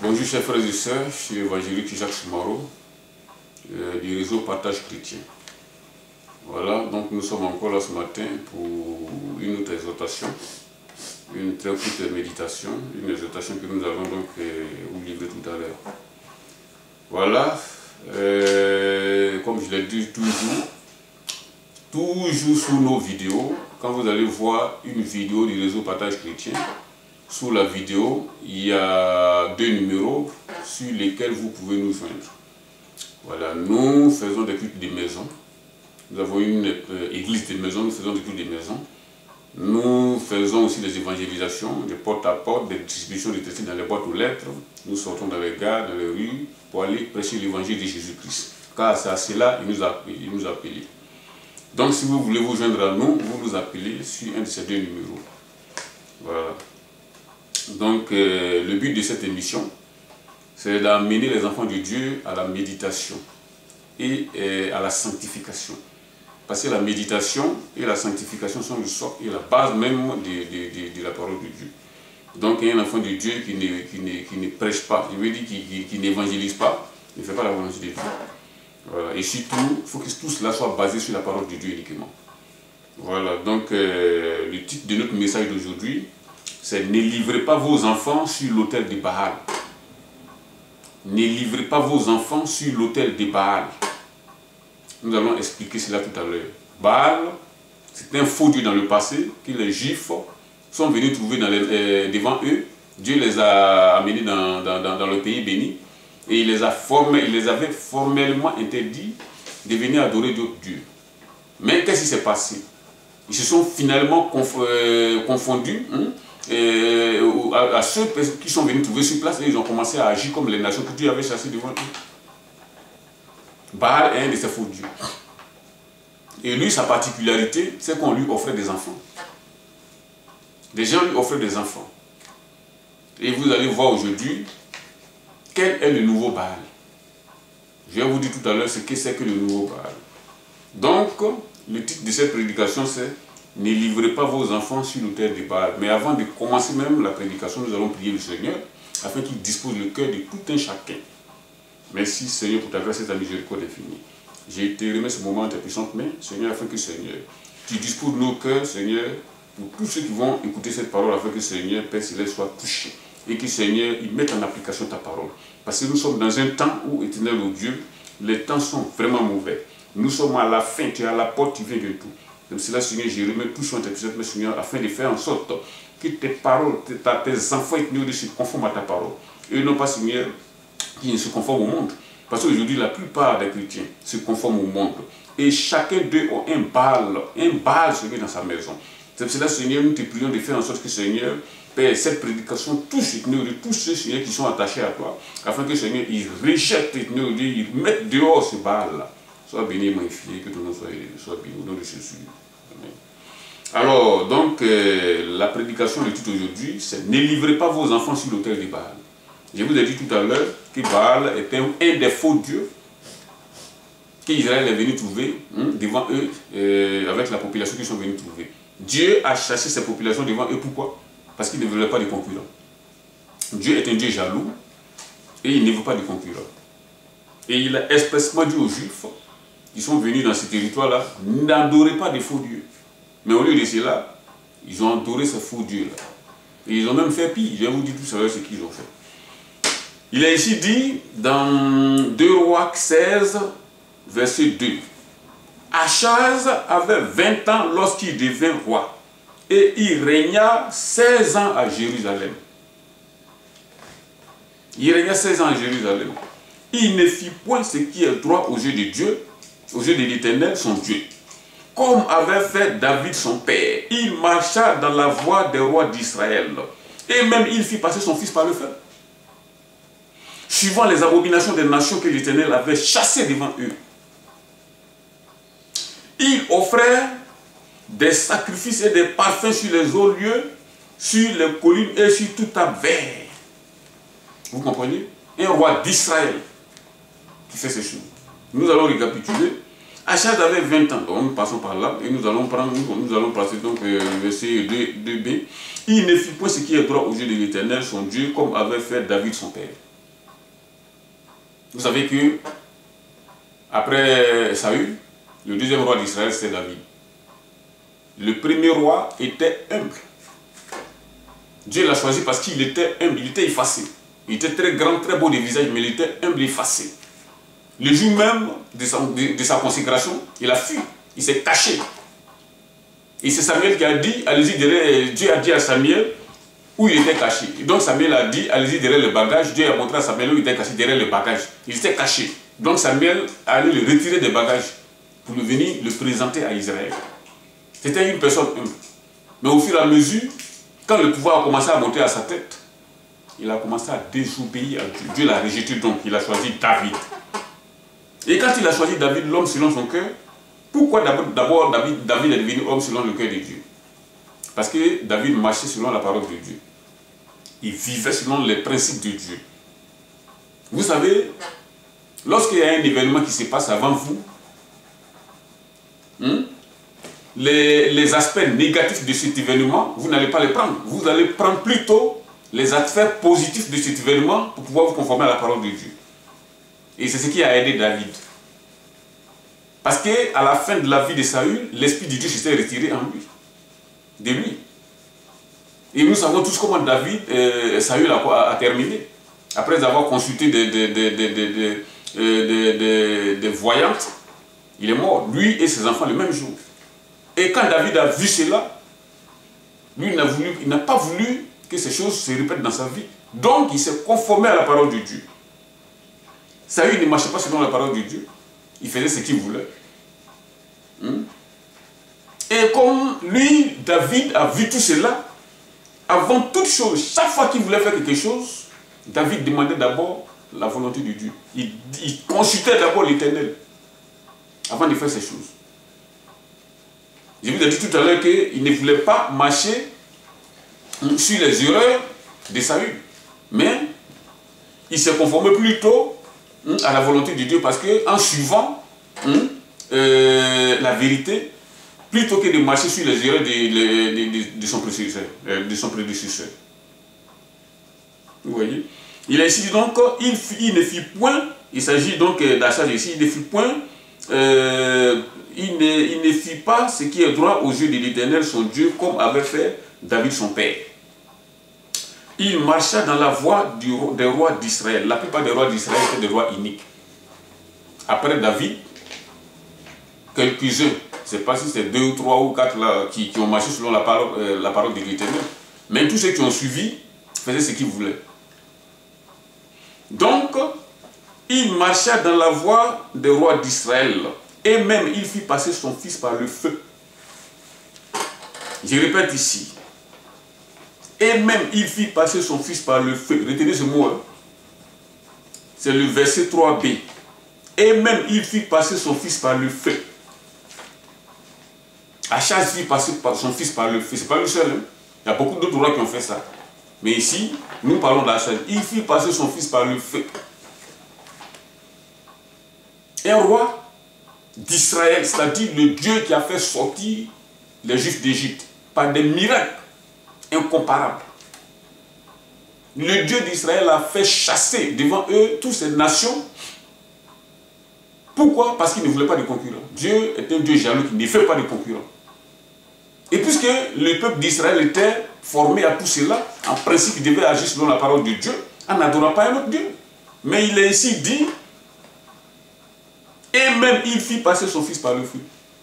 Bonjour chers frères et sœurs, je suis l'évangélique Jacques Soumaro du réseau Partage Chrétien. Voilà, donc nous sommes encore là ce matin pour une autre exhortation, une très courte méditation, une exhortation que nous allons donc vous livrer tout à l'heure. Voilà, comme je l'ai dit toujours sous nos vidéos, quand vous allez voir une vidéo du réseau Partage Chrétien, sous la vidéo, il y a deux numéros sur lesquels vous pouvez nous joindre. Voilà, nous faisons des cultes des maisons. Nous avons une église des maisons, nous faisons des cultes des maisons. Nous faisons aussi des évangélisations, des porte-à-porte, des distributions de textes dans les boîtes aux lettres. Nous sortons dans les gares, dans les rues, pour aller prêcher l'évangile de Jésus-Christ. Car c'est à cela qu'il nous a appelés. Donc si vous voulez vous joindre à nous, vous nous appelez sur un de ces deux numéros. Voilà. Donc le but de cette émission, c'est d'amener les enfants de Dieu à la méditation et à la sanctification. Parce que la méditation et la sanctification sont le socle et la base même de la parole de Dieu. Donc un enfant de Dieu qui ne prêche pas, je veux dire qui n'évangélise pas, ne fait pas la volonté de Dieu. Voilà. Et surtout, il faut que tout cela soit basé sur la parole de Dieu uniquement. Voilà, donc le titre de notre message d'aujourd'hui, c'est « Ne livrez pas vos enfants sur l'autel de Baal ». Ne livrez pas vos enfants sur l'autel de Baal. Nous allons expliquer cela tout à l'heure. Baal, c'est un faux dieu dans le passé que les Juifs sont venus trouver devant eux. Dieu les a amenés dans le pays béni et il les avait formellement interdit de venir adorer d'autres dieux. Mais qu'est-ce qui s'est passé? Ils se sont finalement confondus à ceux qui sont venus trouver sur place et ils ont commencé à agir comme les nations que Dieu avait chassées devant eux. Baal est un de ces faux dieux. Et lui, sa particularité, c'est qu'on lui offrait des enfants. Des gens lui offraient des enfants. Et vous allez voir aujourd'hui quel est le nouveau Baal. Je vais vous dire tout à l'heure ce que c'est que le nouveau Baal. Donc, le titre de cette prédication, c'est « Ne livrez pas vos enfants sur l'autel de Baal ». Mais avant de commencer même la prédication, nous allons prier le Seigneur afin qu'il dispose le cœur de tout un chacun. Merci Seigneur pour ta grâce et ta miséricorde infinie. J'ai été remis ce moment à tes puissantes mains, Seigneur, afin que Seigneur, tu disposes nos cœurs, Seigneur, pour tous ceux qui vont écouter cette parole, afin que Seigneur, Père Céleste, soit touché. Et que Seigneur, ils mettent en application ta parole. Parce que nous sommes dans un temps où, éternel ô Dieu, les temps sont vraiment mauvais. Nous sommes à la fin, tu es à la porte, tu viens de tout. Donc c'est là, Seigneur, je remets tout sur tes puissantes mains, Seigneur, afin de faire en sorte que tes paroles, tes enfants, éternel, se conforment à ta parole. Et non pas, Seigneur, qui se conforment au monde. Parce qu'aujourd'hui, la plupart des chrétiens se conforment au monde. Et chacun d'eux a un Baal, Seigneur, dans sa maison. C'est pour cela, Seigneur, nous te prions de faire en sorte que, Seigneur, Père, cette prédication touche, de tous ceux, Seigneur, qui sont attachés à toi, afin que, Seigneur, ils rejettent, ils mettent dehors ce Baal-là. Sois béni, mon fils, que ton nom soit élevé, sois béni, au nom de Jésus. Amen. Alors, donc, la prédication de tout aujourd'hui, c'est « Ne livrez pas vos enfants sur l'autel de Baal ». Je vous ai dit tout à l'heure que Baal était un des faux dieux qu'Israël est venu trouver devant eux, avec la population qu'ils sont venus trouver. Dieu a chassé ces populations devant eux. Pourquoi? Parce qu'il ne voulait pas de concurrents. Dieu est un Dieu jaloux et il ne veut pas de concurrents. Et il a expressément dit aux Juifs qui sont venus dans ce territoire-là, n'adorez pas des faux dieux. Mais au lieu de cela, ils ont adoré ces faux dieux-là. Et ils ont même fait pire. Je vais vous dire tout ça, ce qu'ils ont fait. Il est ici dit dans 2 Rois 16, verset 2. Achaz avait 20 ans lorsqu'il devint roi et il régna 16 ans à Jérusalem. Il régna 16 ans à Jérusalem. Il ne fit point ce qui est droit aux yeux de Dieu, aux yeux de l'Éternel, son Dieu. Comme avait fait David son père, il marcha dans la voie des rois d'Israël. Et même il fit passer son fils par le feu, suivant les abominations des nations que l'Éternel avait chassées devant eux. Il offrait des sacrifices et des parfums sur les hauts lieux, sur les collines et sur tout arbre vert. Vous comprenez? Un roi d'Israël qui fait ces choses. Nous allons récapituler. Achaz avait 20 ans, donc nous passons par là et nous allons passer donc le verset 2b. Il ne fit point ce qui est droit aux yeux de l'Éternel, son Dieu, comme avait fait David son père. Vous savez que, après Saül, le deuxième roi d'Israël, c'était David. Le premier roi était humble. Dieu l'a choisi parce qu'il était humble, il était effacé. Il était très grand, très beau de visage, mais il était humble et effacé. Le jour même de sa consécration, il a fui, il s'est caché. Et c'est Samuel qui a dit, allez-y derrière, Dieu a dit à Samuel où il était caché. Et donc Samuel a dit, allez-y derrière le bagage. Dieu a montré à Samuel où il était caché, derrière le bagage. Il était caché. Donc Samuel allait le retirer des bagages pour venir le présenter à Israël. C'était une personne humble. Mais au fur et à mesure, quand le pouvoir a commencé à monter à sa tête, il a commencé à désobéir à Dieu. Dieu l'a rejeté, donc il a choisi David. Et quand il a choisi David, l'homme selon son cœur, pourquoi d'abord David est devenu homme selon le cœur de Dieu? Parce que David marchait selon la parole de Dieu. Il vivait selon les principes de Dieu. Vous savez, lorsqu'il y a un événement qui se passe avant vous, les aspects négatifs de cet événement, vous n'allez pas les prendre. Vous allez prendre plutôt les aspects positifs de cet événement pour pouvoir vous conformer à la parole de Dieu. Et c'est ce qui a aidé David. Parce qu'à la fin de la vie de Saül, l'esprit de Dieu s'était retiré en lui, de lui. Et nous savons tous comment Saül a terminé. Après avoir consulté des voyantes, il est mort, lui et ses enfants le même jour. Et quand David a vu cela, lui il n'a pas voulu que ces choses se répètent dans sa vie. Donc il s'est conformé à la parole de Dieu. Saül ne marchait pas selon la parole de Dieu. Il faisait ce qu'il voulait. Et comme lui, David, a vu tout cela, avant toute chose, chaque fois qu'il voulait faire quelque chose, David demandait d'abord la volonté de Dieu. Il consultait d'abord l'Éternel avant de faire ces choses. Je vous ai dit tout à l'heure qu'il ne voulait pas marcher sur les erreurs de Saül, mais il s'est conformé plutôt à la volonté de Dieu parce qu'en suivant la vérité, plutôt que de marcher sur les erreurs de son prédécesseur. Vous voyez? Il a ici dit donc, il ne fit point, il s'agit donc d'achat ici, il ne fit point, il ne fit pas ce qui est droit aux yeux de l'Éternel, son Dieu, comme avait fait David son père. Il marcha dans la voie des rois d'Israël. La plupart des rois d'Israël étaient des rois iniques. Après David, quelques-uns, je ne sais pas si c'est 2 ou 3 ou 4 là, qui ont marché selon la parole de l'Éternel. Mais tous ceux qui ont suivi faisaient ce qu'ils voulaient. Donc, il marcha dans la voie des rois d'Israël. Et même, il fit passer son fils par le feu. Je répète ici. Et même, il fit passer son fils par le feu. Retenez ce mot. Hein. C'est le verset 3b. Et même, il fit passer son fils par le feu. Achaz fit passer son fils par le feu. Ce n'est pas le seul. Hein. Il y a beaucoup d'autres rois qui ont fait ça. Mais ici, nous parlons d'Achaz. Il fit passer son fils par le feu. Un roi d'Israël, c'est-à-dire le Dieu qui a fait sortir les Juifs d'Égypte par des miracles incomparables. Le Dieu d'Israël a fait chasser devant eux toutes ces nations. Pourquoi? Parce qu'il ne voulait pas de concurrents. Dieu est un Dieu jaloux qui ne fait pas de concurrents. Et puisque le peuple d'Israël était formé à tout cela, en principe il devait agir selon la parole de Dieu, en n'adorant pas un autre Dieu. Mais il est ici dit, et même il fit passer son fils par le feu.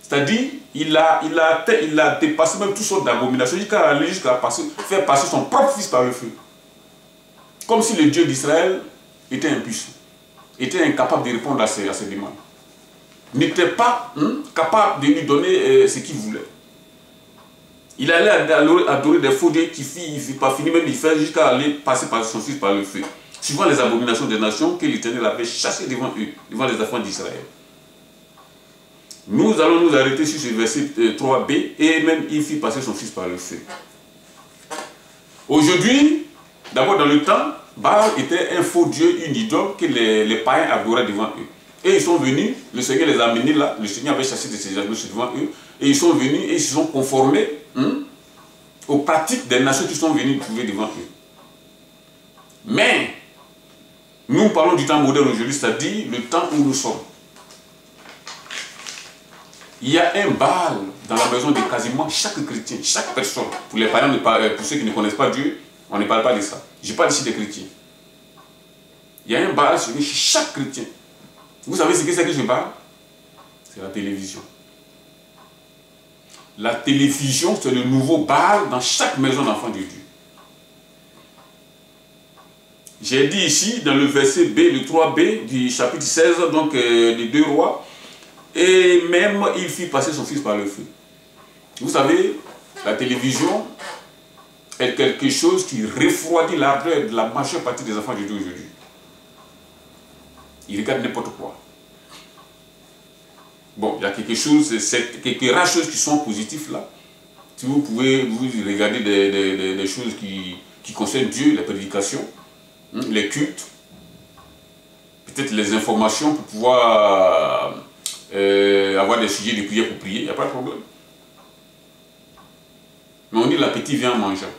C'est-à-dire, il a dépassé même toutes sortes d'abominations jusqu'à aller faire passer son propre fils par le feu. Comme si le Dieu d'Israël était impuissant, était incapable de répondre à ses demandes. N'était pas capable de lui donner ce qu'il voulait. Il allait adorer des faux dieux qui ne pas fini, même il fait jusqu'à aller passer par son fils par le feu. Suivant les abominations des nations que l'Éternel avait chassées devant eux, devant les enfants d'Israël. Nous allons nous arrêter sur ce verset 3b, et même il fit passer son fils par le feu. Aujourd'hui, d'abord dans le temps, Baal était un faux dieu, une idole que les païens adoraient devant eux. Et ils sont venus, le Seigneur les a amenés là, le Seigneur avait chassé de ces animaux devant eux, et ils sont venus et ils se sont conformés aux pratiques des nations qui sont venues trouver devant eux. Mais Nous parlons du temps moderne aujourd'hui, c'est-à-dire le temps où nous sommes. Il y a un Baal dans la maison de quasiment chaque chrétien, chaque personne. Pour les parents, pour ceux qui ne connaissent pas Dieu, on ne parle pas de ça. Je parle ici des chrétiens. Il y a un Baal chez chaque chrétien. Vous savez ce que c'est que je parle? C'est la télévision. La télévision, c'est le nouveau Baal dans chaque maison d'enfants de Dieu. J'ai dit ici, dans le verset B, le 3b du chapitre 16, donc des 2 rois, et même il fit passer son fils par le feu. Vous savez, la télévision est quelque chose qui refroidit l'ardeur de la majeure partie des enfants de Dieu aujourd'hui. Ils regardent n'importe quoi. Bon, il y a quelques rares choses qui sont positives là. Si vous pouvez vous regarder des choses qui concernent Dieu, les prédications, les cultes, peut-être les informations pour pouvoir avoir des sujets de prière pour prier, il n'y a pas de problème. Mais on dit l'appétit vient en mangeant.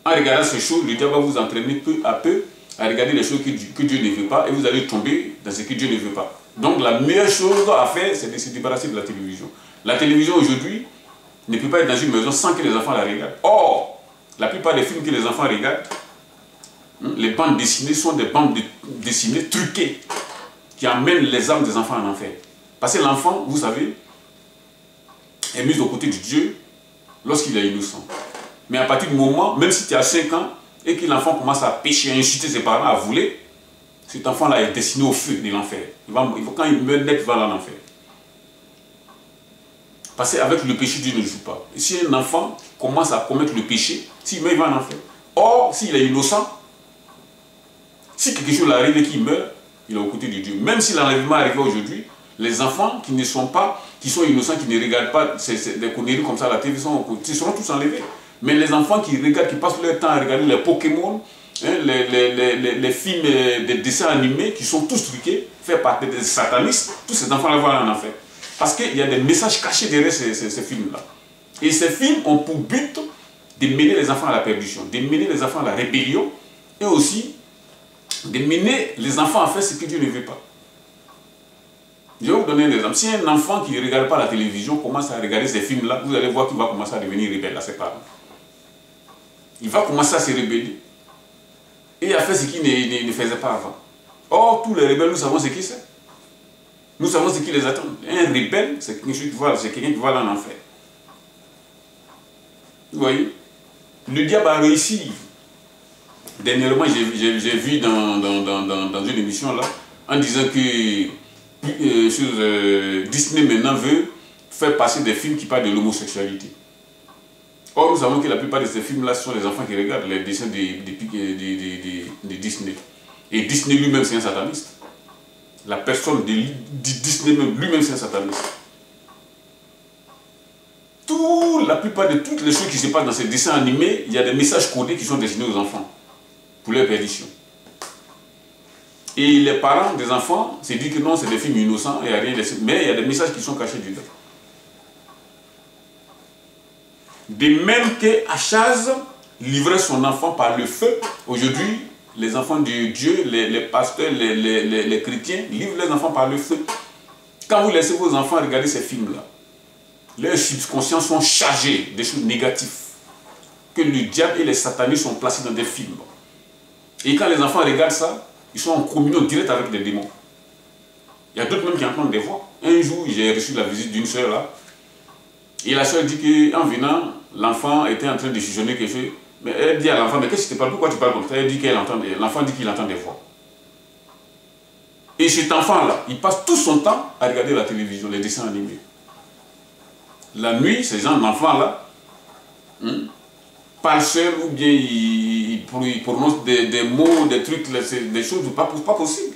En regardant ces choses, le diable va vous entraîner peu à peu à regarder les choses que Dieu ne veut pas et vous allez tomber dans ce que Dieu ne veut pas. Donc la meilleure chose à faire, c'est de se débarrasser de la télévision. La télévision aujourd'hui ne peut pas être dans une maison sans que les enfants la regardent. Or, la plupart des films que les enfants regardent, les bandes dessinées sont des bandes dessinées truquées qui amènent les âmes des enfants en enfer. Parce que l'enfant, vous savez, est mis aux côtés de Dieu lorsqu'il est innocent. Mais à partir du moment, même si tu as 5 ans, et que l'enfant commence à pécher, à insulter ses parents, à voler, cet enfant-là est destiné au feu de l'enfer. Quand il meurt net, il va dans l'enfer. Parce qu'avec le péché, Dieu ne joue pas. Et si un enfant commence à commettre le péché, s'il meurt, il va en enfer. Or, s'il est innocent, si quelque chose arrive et qu'il meurt, il est aux côtés de Dieu. Même si l'enlèvement arrive aujourd'hui, les enfants qui ne sont pas, qui sont innocents, qui ne regardent pas des conneries comme ça à la télé, ils seront tous enlevés. Mais les enfants qui regardent, qui passent leur temps à regarder les Pokémon, les films, des dessins animés, qui sont tous truqués, faits par des satanistes, tous ces enfants-là vont aller en enfer. Parce qu'il y a des messages cachés derrière ces films-là. Et ces films ont pour but de mener les enfants à la perdition, de mener les enfants à la rébellion, et aussi de mener les enfants à faire ce que Dieu ne veut pas. Je vais vous donner un exemple. Si un enfant qui ne regarde pas la télévision commence à regarder ces films-là, vous allez voir qu'il va commencer à devenir rebelle à ses parents. Il va commencer à se rebeller. Et à faire ce qu'il ne faisait pas avant. Or, tous les rebelles, nous savons ce qu'ils c'est. Nous savons ce qui les attend. Un rebelle, c'est quelqu'un qui va dans l'enfer. Vous voyez? Le diable a réussi. Dernièrement, j'ai vu dans une émission là, en disant que Disney maintenant veut faire passer des films qui parlent de l'homosexualité. Or, nous savons que la plupart de ces films-là sont les enfants qui regardent les dessins de Disney. Et Disney lui-même, c'est un sataniste. La personne de Disney lui-même, c'est un sataniste. La plupart de toutes les choses qui se passent dans ces dessins animés, il y a des messages codés qui sont destinés aux enfants, pour leur perdition. Et les parents des enfants se disent que non, c'est des films innocents, il n'y a rien de... mais il y a des messages qui sont cachés dedans. De même qu'Achaz livrait son enfant par le feu, aujourd'hui, les enfants de Dieu, les pasteurs, les chrétiens, livrent les enfants par le feu. Quand vous laissez vos enfants regarder ces films-là, leurs subconscients sont chargés de choses négatives, que le diable et les satanistes sont placés dans des films. Et quand les enfants regardent ça, ils sont en communion directe avec des démons. Il y a d'autres même qui entendent des voix. Un jour, j'ai reçu la visite d'une soeur là, et la soeur dit qu'en venant, l'enfant était en train de fusionner quelque chose. Mais elle dit à l'enfant, mais qu'est-ce que tu parles? Pourquoi tu parles comme ça? Elle dit qu'elle entend, l'enfant dit qu'il entend des voix. Et cet enfant-là, il passe tout son temps à regarder la télévision, les dessins animés. La nuit, ces gens d'enfants-là parlent seuls ou bien ils prononcent des mots, des trucs, des choses pas possibles.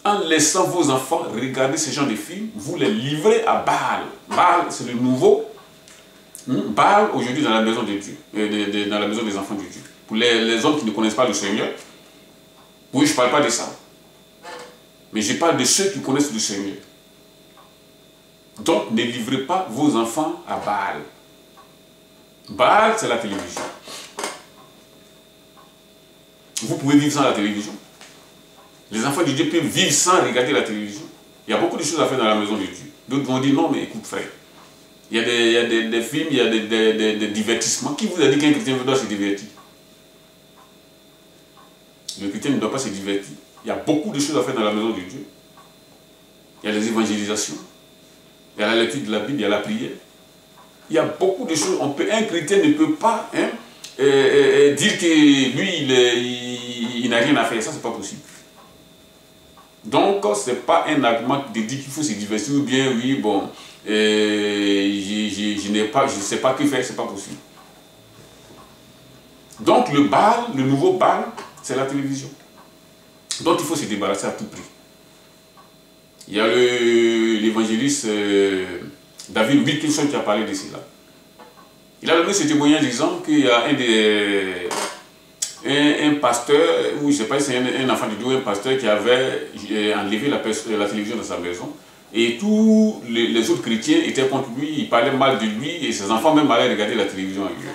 En laissant vos enfants regarder ce genre de films, vous les livrez à Baal. Baal, c'est le nouveau Baal aujourd'hui dans la maison de Dieu, dans la maison des enfants de Dieu. Pour les hommes qui ne connaissent pas le Seigneur, oui, je ne parle pas de ça. Mais je parle de ceux qui connaissent le Seigneur. Donc, ne livrez pas vos enfants à Baal. Baal, c'est la télévision. Vous pouvez vivre sans la télévision. Les enfants de Dieu peuvent vivre sans regarder la télévision. Il y a beaucoup de choses à faire dans la maison de Dieu. D'autres vont dire non, mais écoute frère, il y a des films, il y a des divertissements. Qui vous a dit qu'un chrétien doit se divertir? Le chrétien ne doit pas se divertir. Il y a beaucoup de choses à faire dans la maison de Dieu. Il y a les évangélisations, il y a la lecture de la Bible, il y a la prière. Il y a beaucoup de choses. Un chrétien ne peut pas dire que lui, il n'a rien à faire. Ça, c'est pas possible. Donc, ce n'est pas un argument de dire qu'il faut se divertir ou bien, oui, bon, je ne sais pas que faire, c'est pas possible. Donc, le Baal, le nouveau Baal, c'est la télévision. Donc, il faut se débarrasser à tout prix. Il y a l'évangéliste David Wilkinson qui a parlé de cela. Il a donné ce témoignage disant qu'il y a un pasteur, ou je ne sais pas si c'est un enfant de Dieu, un pasteur qui avait enlevé la télévision dans sa maison. Et tous les autres chrétiens étaient contre lui, ils parlaient mal de lui, et ses enfants même allaient regarder la télévision avec lui.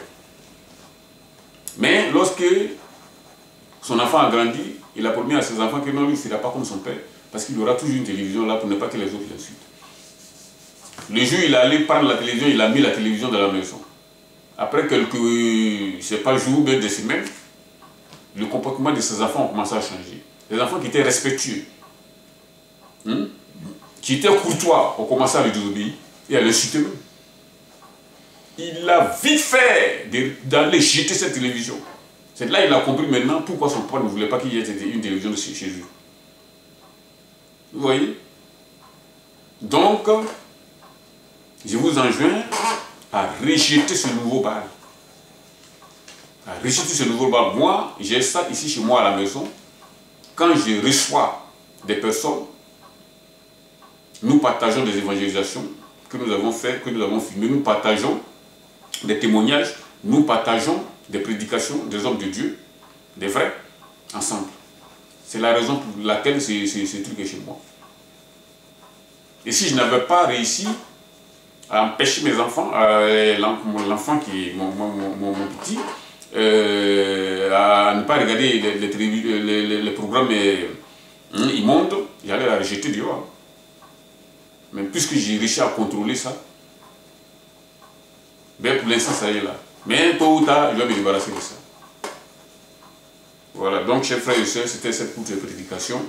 Mais lorsque son enfant a grandi, il a promis à ses enfants que non, lui ne sera pas comme son père, parce qu'il aura toujours une télévision là pour ne pas que les autres l'insultent. Le jour où il est allé prendre la télévision, il a mis la télévision dans la maison. Après quelques, je ne sais pas, jours, mais des semaines, le comportement de ses enfants a commencé à changer. Les enfants qui étaient respectueux, qui étaient courtois, ont commencé à le désobéir et à l'insulter même. Il a vite fait d'aller jeter cette télévision. C'est là qu'il a compris maintenant pourquoi son père ne voulait pas qu'il y ait une télévision chez lui. Vous voyez? Donc, je vous enjoins à rejeter ce nouveau Baal. À rejeter ce nouveau Baal. Moi, j'ai ça ici chez moi à la maison. Quand je reçois des personnes, nous partageons des évangélisations que nous avons faites, que nous avons filmées, nous partageons des témoignages, nous partageons des prédications des hommes de Dieu, des vrais, ensemble. C'est la raison pour laquelle ce truc est chez moi. Et si je n'avais pas réussi à empêcher mes enfants, l'enfant qui est mon petit, à ne pas regarder les programmes immondes, j'allais la rejeter dehors. Mais puisque j'ai réussi à contrôler ça, ben pour l'instant ça y est là. Mais tôt ou tard, je vais me débarrasser de ça. Voilà, donc chers frères et sœurs, c'était cette courte prédication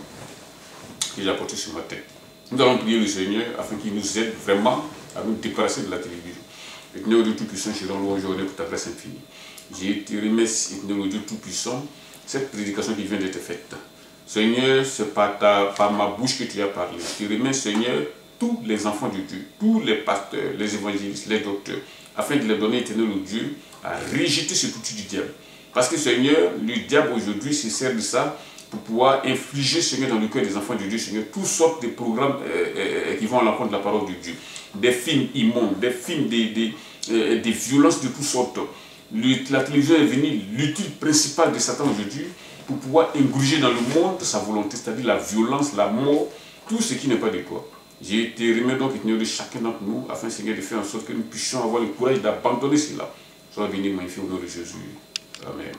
que j'ai apportée ce matin. Nous allons prier le Seigneur afin qu'il nous aide vraiment à nous débarrasser de la télévision. Éternel Dieu Tout-Puissant, je rends louange aujourd'hui pour ta grâce infinie. Je te remercie, Éternel Dieu Tout-Puissant, cette prédication qui vient d'être faite. Seigneur, c'est par ma bouche que tu as parlé. Je te remercie, Seigneur, tous les enfants de Dieu, tous les pasteurs, les évangélistes, les docteurs, afin de les donner, Éternel Dieu, à rejeter ce outil du diable. Parce que, Seigneur, le diable aujourd'hui se sert de ça pour pouvoir infliger, Seigneur, dans le cœur des enfants de Dieu, Seigneur, toutes sortes de programmes qui vont à l'encontre de la parole de Dieu. Des films immondes, des films, des violences de toutes sortes. La télévision est venue l'outil principal de Satan aujourd'hui pour pouvoir ingurgiter dans le monde sa volonté, c'est-à-dire la violence, la mort, tout ce qui n'est pas de toi. Je te remets donc, Seigneur, de chacun d'entre nous, afin, Seigneur, de faire en sorte que nous puissions avoir le courage d'abandonner cela. Sois béni, magnifié au nom de Jésus. Amen.